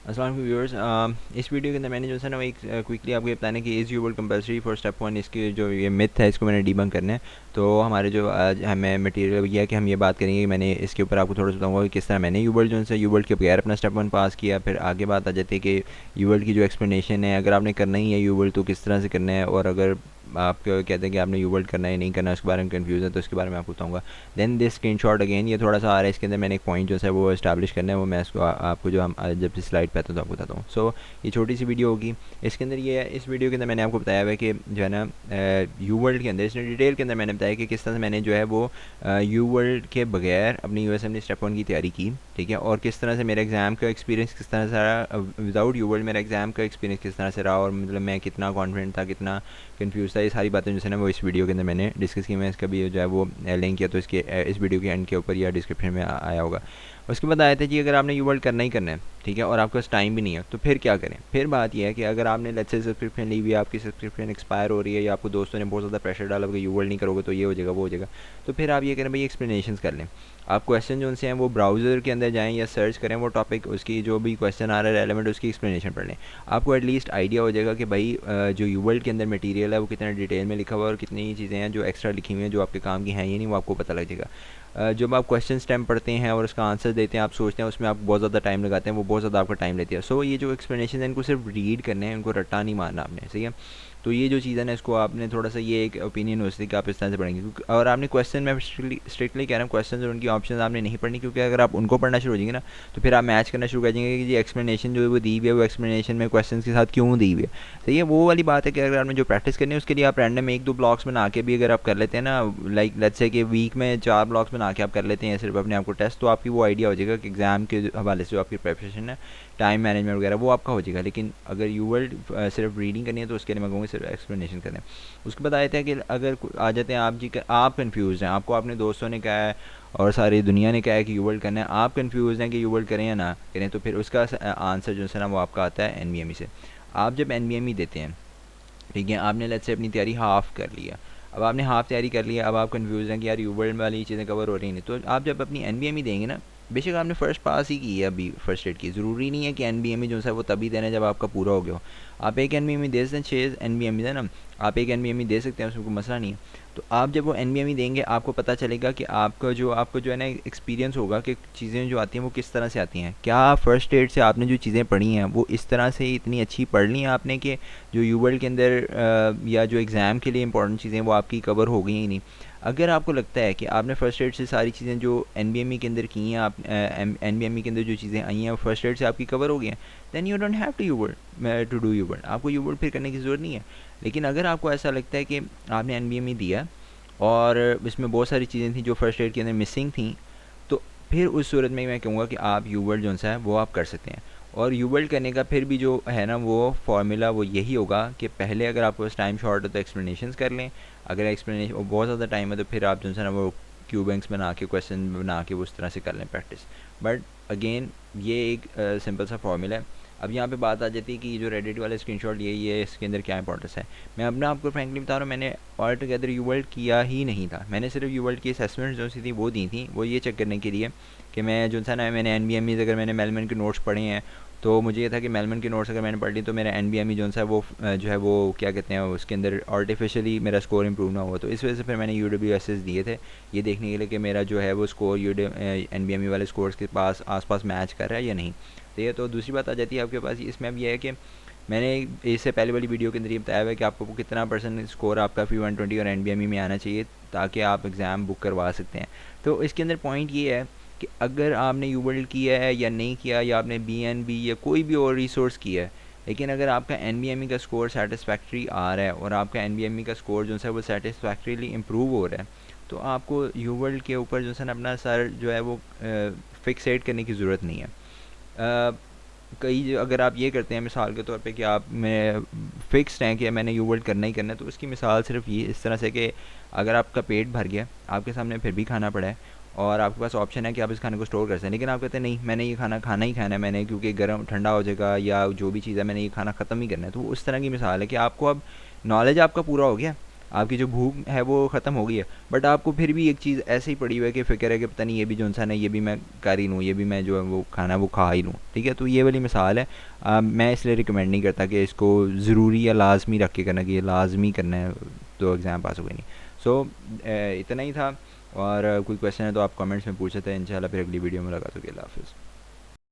अस्सलाम वालेकुम व्यूअर्स। इस वीडियो के अंदर मैंने जो है ना वो एक क्विकली आपको ये बताना है कि is your word compulsory for step one. इसकी जो ये मिथ है इसको मैंने डीबंक करना है। तो हमारे जो आज हमें मटेरियल ये है कि हम ये बात करेंगे कि मैंने इसके ऊपर आपको थोड़ा सा बताऊंगा कि किस तरह मैंने यूवर्ड जो है यूवर्ड के बगैर अपना स्टेप वन पास किया। फिर आगे बात आ जाती है कि यूवर्ड की जो एक्सप्लेनेशन है, अगर आपने करना ही है यूवर्ड तो किस तरह से करना है, और अगर आप कहते हैं कि आपने यूवर्ड करना है नहीं करना उसके बारे में कन्फ्यूज़ है तो इसके बारे में आपको बताऊंगा। देन दिस स्क्रीनशॉट अगेन ये थोड़ा सा आ रहा है, इसके अंदर मैंने एक पॉइंट जो है वो इस्टेब्लिश करना है, वो मैं इसको आपको जो हम जब से स्लाइड पे आता हूँ तो आपको बताता हूँ। सो ये छोटी सी वीडियो होगी। इसके अंदर ये है, इस वीडियो के अंदर मैंने आपको बताया हुआ है कि जो है ना यू वर्ल्ड के अंदर इसने डिटेल के अंदर मैंने बताया कि किस तरह से मैंने जो है वो यू वर्ल्ड के बगैर अपनी यूएसएमडी स्टेप वन की तैयारी की, ठीक है, और किस तरह से मेरा एग्ज़ाम का एक्सपीरियंस किस तरह से रहा, विदाउट यू वर्ल्ड मेरा एग्ज़ाम का एक्सपीरियंस किस तरह से रहा, और मतलब मैं कितना कॉन्फिडेंट था, कितना कंफ्यूज था। ये सारी बातें जो है ना वो इस वीडियो के अंदर मैंने डिस्कस की। मैं इसका भी जो है वो लिंक किया तो इसके इस वीडियो के एंड के ऊपर या डिस्क्रिप्शन में आया होगा। उसके बाद आया था जी अगर आपने यू वर्ल्ड करना ही करना है, ठीक है, और आपके पास टाइम भी नहीं है तो फिर क्या करें। फिर बात यह है कि अगर आपने लेट्स से सब्सक्रिप्शन ली हुई है, आपकी सब्सक्रिप्शन एक्सपायर हो रही है, या आपको दोस्तों ने बहुत ज़्यादा प्रेशर डाला कि यू वर्ल्ड नहीं करोगे तो ये हो जाएगा वो हो जाएगा, तो फिर आप ये करें भाई एक्सप्लेनेशन कर लें। आप क्वेश्चन जो उनसे हैं वो ब्राउज़र के अंदर जाएँ या सर्च करें वो टॉपिक, उसकी जो भी क्वेश्चन आ रहा है रेलेवेंट उसकी एक्सप्लेनेशन पढ़ लें। आपको एटलीस्ट आइडिया हो जाएगा कि भाई जो यू वर्ल्ड के अंदर मटीरियल है वो कितना डिटेल में लिखा हुआ है और कितनी चीज़ें हैं जो एक्स्ट्रा लिखी हुई हैं जो आपके काम की हैं ये नहीं, वो आपको पता लग जाएगा। जब आप क्वेश्चन स्टैम्प पढ़ते हैं और उसका आंसर देते हैं, आप सोचते हैं उसमें आप बहुत ज़्यादा टाइम लगाते हैं, वो बहुत ज़्यादा आपका टाइम लेती है। सो ये जो एक्सप्लेनेशन है इनको सिर्फ रीड करने हैं, इनको रट्टा नहीं मारना आपने, सही है। तो ये जो चीज़ है ना इसको आपने थोड़ा सा ये एक ओपिनियन हो सकती है कि आप इस तरह से पढ़ेंगे, क्योंकि और आपने क्वेश्चन में स्ट्रिक्टली कह रहा हूँ क्वेश्चन और उनकी ऑप्शन आपने नहीं पढ़नी, क्योंकि अगर आप उनको पढ़ना शुरू हो जाएंगे ना तो फिर आप मैच करना शुरू कर जाएंगे कि जी एक्सप्लेनेशन जो है वो दी हुई है वो एक्सप्लेनेशन में क्वेश्चन के साथ क्यों दी हुई है। सही है, वो वाली बात है कि अगर आपने जो प्रैक्टिस करनी है उसके लिए आप रैंडम एक दो ब्लॉक्स बना के भी अगर आप कर लेते हैं ना, लाइक लेट्स से कि वीक में 4 ब्लॉक्स बना के आप कर लेते हैं सिर्फ अपने आप को टेस्ट, तो आपकी वो आइडिया हो जाएगा कि एग्ज़ाम के हवाले से जो आपकी प्रिपरेशन है, टाइम मैनेजमेंट वगैरह वो आपका हो जाएगा। लेकिन अगर यू वर्ल्ड सिर्फ रीडिंग करनी है तो उसके लिए मैं कहूँगा सिर्फ एक्सप्लेनेशन करें। उसके बाद आए थे कि अगर आ जाते हैं आप जी आप कन्फ्यूज़ हैं, आपको अपने दोस्तों ने कहा है और सारी दुनिया ने कहा है कि यू वर्ल्ड करना है, आप कन्फ्यूज़ हैं कि यू वर्ल्ड करें या ना करें, तो फिर उसका आंसर जो है ना वो आपका आता है एनवीएमई से। आप जब एनवीएमई देते हैं, ठीक है, आपने लेट्स से अपनी तैयारी हाफ़ कर लिया, अब आपने हाफ़ तैयारी कर लिया, अब आप कंफ्यूज हैं कि यार यू वर्ल्ड वाली चीज़ें कवर हो रही नहीं, तो आप जब अपनी एनबीएमई देंगे ना, बेशक आपने फ़र्स्ट पास ही की है अभी फर्स्ट एड की, ज़रूरी नहीं है कि एनबीएमई जो है वो तभी देना जब आपका पूरा हो गया हो। आप एक एनबीएमई दे सकते हैं, 6 एनबीएमई है ना, आप एक एनबीएमई दे सकते हैं, उसमें कोई मसला नहीं है। तो आप जब वो एनबीएमई देंगे आपको पता चलेगा कि आपको जो है ना एक्सपीरियंस होगा कि चीज़ें जो आती हैं वो किस तरह से आती हैं। क्या फर्स्ट एड से आपने जो चीज़ें पढ़ी हैं वो इस तरह से इतनी अच्छी पढ़ ली हैं आपने कि जो यू वर्ल्ड के अंदर या जो एग्ज़ाम के लिए इंपॉर्टेंट चीज़ें वो आपकी कवर हो गई ही नहीं। अगर आपको लगता है कि आपने फ़र्स्ट एड से सारी चीज़ें जो एनबीएमई के अंदर की हैं, आप एनबीएमई के अंदर जो चीज़ें आई हैं वो फर्स्ट एड से आपकी कवर हो गई हैं, then you don't have to you world to do you world, आपको यू वर्ल्ड फिर करने की ज़रूरत नहीं है। लेकिन अगर आपको ऐसा लगता है कि आपने एनबीएमई दिया और इसमें बहुत सारी चीज़ें थी जो फर्स्ट एड के अंदर मिसिंग थी, तो फिर उस सूरत में मैं कहूँगा कि आप यू वर्ल्ड जो सा है वो आप कर सकते हैं। और यू वर्ल्ड करने का फिर भी जो है ना वो फार्मूला वो यही होगा कि पहले अगर आपके पास टाइम शॉर्ट है तो एक्सप्लेनेशन कर लें, अगर एक्सप्लेनेशन बहुत ज़्यादा टाइम है तो फिर आप जो है ना वो क्यू बैंक्स बना के क्वेश्चन बना के उस तरह से कर लें प्रैक्टिस। बट अगेन ये एक सिंपल सा फार्मूला है। अब यहाँ पे बात आ जाती है कि ये जो रेडिट वाला स्क्रीनशॉट यही है, इसके अंदर क्या इंपॉर्टेंस है। मैं अपना आपको फ्रैंकली बता रहा हूँ, मैंने ऑल टुगेदर यू वर्ल्ड किया ही नहीं था, मैंने सिर्फ यू वर्ल्ड की असेसमेंट जो सी थी वो दी थी, वो ये चेक करने के लिए कि मैं जो था ना मैंने एनबीएमई अगर मैंने मेलमन के नोट्स पढ़े हैं तो मुझे ये था कि मेलमन के नोट्स अगर मैंने पढ़ ली तो मेरा एनबीएमई जो है वो क्या कहते हैं उसके अंदर आर्टिफिशियली मेरा स्कोर इंप्रूव ना हुआ, तो इस वजह से फिर मैंने यूडब्ल्यूएसएस दिए थे ये देखने के लिए कि मेरा जो है वो स्कोर एनबीएमई वाले स्कोर्स के पास आसपास मैच कर रहा है या नहीं। तो ये तो दूसरी बात आ जाती है आपके पास इसमें अब यह है कि मैंने इससे पहले वाली वीडियो के अंदर ये बताया हुआ है कि आपको कितना परसेंट स्कोर आपका फी 120 और एनबीएमई में आना चाहिए ताकि आप एग्ज़ाम बुक करवा सकते हैं। तो इसके अंदर पॉइंट ये है कि अगर आपने यू वर्ल्ड किया है या नहीं किया, या आपने बीएनबी या कोई भी और रिसोर्स किया है, लेकिन अगर आपका एनबीएमई का स्कोर सेटिस्फैक्ट्री आ रहा है और आपका एनबीएमई का स्कोर जो है वो सेटिस्फैक्ट्रीली इम्प्रूव हो रहा है, तो आपको यू वर्ल्ड के ऊपर जो है अपना सर जो है वो फिक्सेट करने की ज़रूरत नहीं है। कई अगर आप ये करते हैं मिसाल के तौर पे कि आप में फ़िक्स्ड हैं कि मैंने यू वर्ल्ड करना ही करना है, तो उसकी मिसाल सिर्फ ये इस तरह से कि अगर आपका पेट भर गया, आपके सामने फिर भी खाना पड़ा है और आपके पास ऑप्शन है कि आप इस खाने को स्टोर कर सकते हैं, लेकिन आप कहते हैं नहीं मैंने ये खाना ही खाना है मैंने, क्योंकि गर्म ठंडा हो जाएगा या जो भी चीज़ है मैंने ये खाना ख़त्म ही करना है, तो उस तरह की मिसाल है कि आपको अब नॉलेज आपका पूरा हो गया, आपकी जो भूख है वो ख़त्म हो गई है, बट आपको फिर भी एक चीज़ ऐसे ही पड़ी हुई है कि फ़िक्र है कि पता नहीं ये भी जो इंसान है ये भी मैं कर ही लूँ, ये भी मैं जो है वो खाना वो खा ही लूँ, ठीक है। तो ये वाली मिसाल है। मैं इसलिए रिकमेंड नहीं करता कि इसको ज़रूरी या लाजमी रख के करना कि ये लाजमी करना है तो एग्ज़ाम पास हो गई नहीं। सो इतना ही था, और कोई क्वेश्चन है तो आप कमेंट्स में पूछ सकते हैं। इंशाल्लाह फिर अगली वीडियो में मुलाकात होगी। अल्लाह हाफ़िज़।